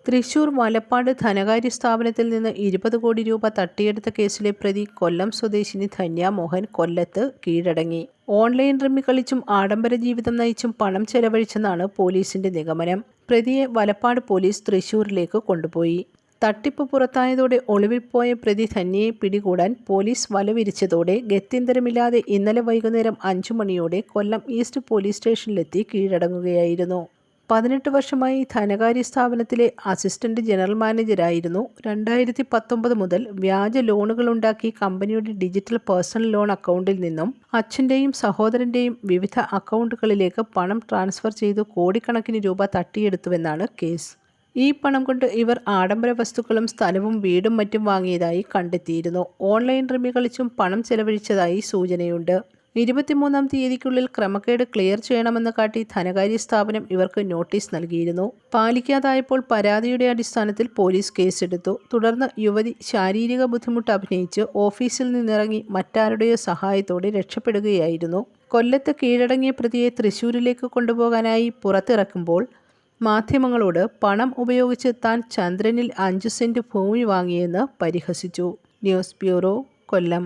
തൃശൂർ വലപ്പാട് ധനകാര്യ സ്ഥാപനത്തിൽ നിന്ന് 20 കോടി രൂപ തട്ടിയെടുത്ത കേസിലെ പ്രതി കൊല്ലം സ്വദേശിനി ധന്യ മോഹൻ കൊല്ലത്ത് കീഴടങ്ങി. ഓൺലൈൻ റമ്മി കളിച്ചും ആഡംബര ജീവിതം നയിച്ചും പണം ചെലവഴിച്ചെന്നാണ് പോലീസിന്റെ നിഗമനം. പ്രതിയെ വലപ്പാട് പോലീസ് തൃശൂരിലേക്ക് കൊണ്ടുപോയി. തട്ടിപ്പ് പുറത്തായതോടെ ഒളിവിൽ പോയ പ്രതി ധന്യയെ പിടികൂടാൻ പോലീസ് വലവിരിച്ചതോടെ ഗത്യന്തരമില്ലാതെ ഇന്നലെ വൈകുന്നേരം 5 മണിയോടെ കൊല്ലം ഈസ്റ്റ് പോലീസ് സ്റ്റേഷനിലെത്തി കീഴടങ്ങുകയായിരുന്നു. 18 വർഷമായി ധനകാര്യ സ്ഥാപനത്തിലെ അസിസ്റ്റന്റ് ജനറൽ മാനേജരായിരുന്നു. 2019 മുതൽ വ്യാജ ലോണുകളുണ്ടാക്കി കമ്പനിയുടെ ഡിജിറ്റൽ പേഴ്സണൽ ലോൺ അക്കൗണ്ടിൽ നിന്നും അച്ഛൻ്റെയും സഹോദരൻ്റെയും വിവിധ അക്കൗണ്ടുകളിലേക്ക് പണം ട്രാൻസ്ഫർ ചെയ്തു കോടിക്കണക്കിന് രൂപ തട്ടിയെടുത്തുവെന്നാണ് കേസ്. ഈ പണം കൊണ്ട് ഇവർ ആഡംബര വസ്തുക്കളും സ്ഥലവും വീടും മറ്റും വാങ്ങിയതായി കണ്ടെത്തിയിരുന്നു. ഓൺലൈൻ റമ്മി കളിച്ചും പണം ചെലവഴിച്ചതായി സൂചനയുണ്ട്. 23-ാം തീയതിക്കുള്ളിൽ ക്രമക്കേട് ക്ലിയർ ചെയ്യണമെന്ന് കാട്ടി ധനകാര്യ സ്ഥാപനം ഇവർക്ക് നോട്ടീസ് നൽകിയിരുന്നു. പാലിക്കാതായപ്പോൾ പരാതിയുടെ അടിസ്ഥാനത്തിൽ പോലീസ് കേസെടുത്തു. തുടർന്ന് യുവതി ശാരീരിക ബുദ്ധിമുട്ട് അഭിനയിച്ച് ഓഫീസിൽ നിന്നിറങ്ങി മറ്റാരുടെയോ സഹായത്തോടെ രക്ഷപ്പെടുകയായിരുന്നു. കൊല്ലത്ത് കീഴടങ്ങിയ പ്രതിയെ തൃശൂരിലേക്ക് കൊണ്ടുപോകാനായി പുറത്തിറക്കുമ്പോൾ മാധ്യമങ്ങളോട് പണം ഉപയോഗിച്ച് താൻ ചന്ദ്രനിൽ 5 സെന്റ് ഭൂമി വാങ്ങിയെന്ന് പരിഹസിച്ചു. ന്യൂസ് ബ്യൂറോ, കൊല്ലം.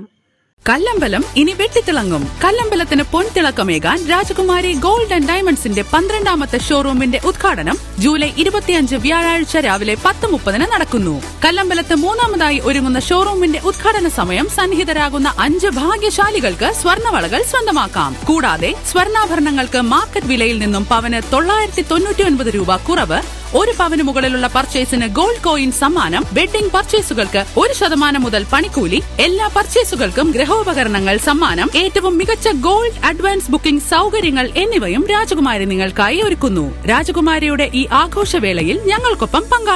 കല്ലമ്പലം ഇനി വെട്ടിത്തിളങ്ങും. കല്ലമ്പലത്തിന് പൊൻതിളക്കമേകാൻ രാജകുമാരി ഗോൾഡ് ആൻഡ് ഡയമണ്ട്സിന്റെ 12ാമത്തെ ഷോറൂമിന്റെ ഉദ്ഘാടനം ജൂലൈ 25 വ്യാഴാഴ്ച രാവിലെ 10:30 നടക്കുന്നു. കല്ലമ്പലത്ത് 3ാമതായി ഒരുങ്ങുന്ന ഷോറൂമിന്റെ ഉദ്ഘാടന സമയം സന്നിഹിതരാകുന്ന 5 ഭാഗ്യശാലികൾക്ക് സ്വർണ്ണവളകൾ സ്വന്തമാക്കാം. കൂടാതെ സ്വർണ്ണാഭരണങ്ങൾക്ക് മാർക്കറ്റ് വിലയിൽ നിന്നും പവന് 999 രൂപ കുറവ്, 1 പവന് മുകളിലുള്ള പർച്ചേസിന് ഗോൾഡ് കോയിൻ സമ്മാനം, വെഡ്ഡിംഗ് പർച്ചേസുകൾക്ക് 1% മുതൽ പണിക്കൂലി, എല്ലാ പർച്ചേസുകൾക്കും ഗൃഹോപകരണങ്ങൾ സമ്മാനം, ഏറ്റവും മികച്ച ഗോൾഡ് അഡ്വാൻസ് ബുക്കിംഗ് സൗകര്യങ്ങൾ എന്നിവയും രാജകുമാരി നിങ്ങൾക്കായി ഒരുക്കുന്നു. രാജകുമാരിയുടെ ഈ ആഘോഷവേളയിൽ ഞങ്ങൾക്കൊപ്പം പങ്കാളികൾ